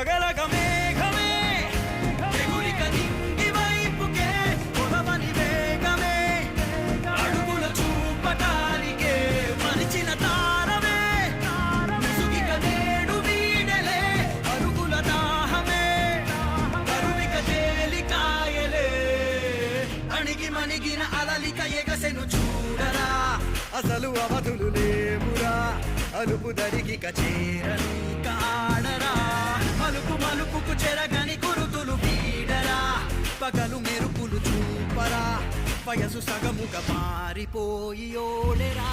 గగలగ మేఘమే ఎగురిక నింగి వైపుకే పొలవని వేగమే అడుగుల చూపటానికే మరిచిన తారమే ముసుగిక నేడు వీడలే అరుగుల దాహమే కరువిక తేలికాయలే అణిగి మణిగిన అలలిక ఎగసెను చూడరా అసలు అవధులు లేవురా అలుపు దరికి చేరని కాడరా మలుపు మలుపుకు చెరగని గురుతులు వీడరా పగలు మెరుపులు చూపరా వయసు సగముగా మారిపోయి ఓడెరా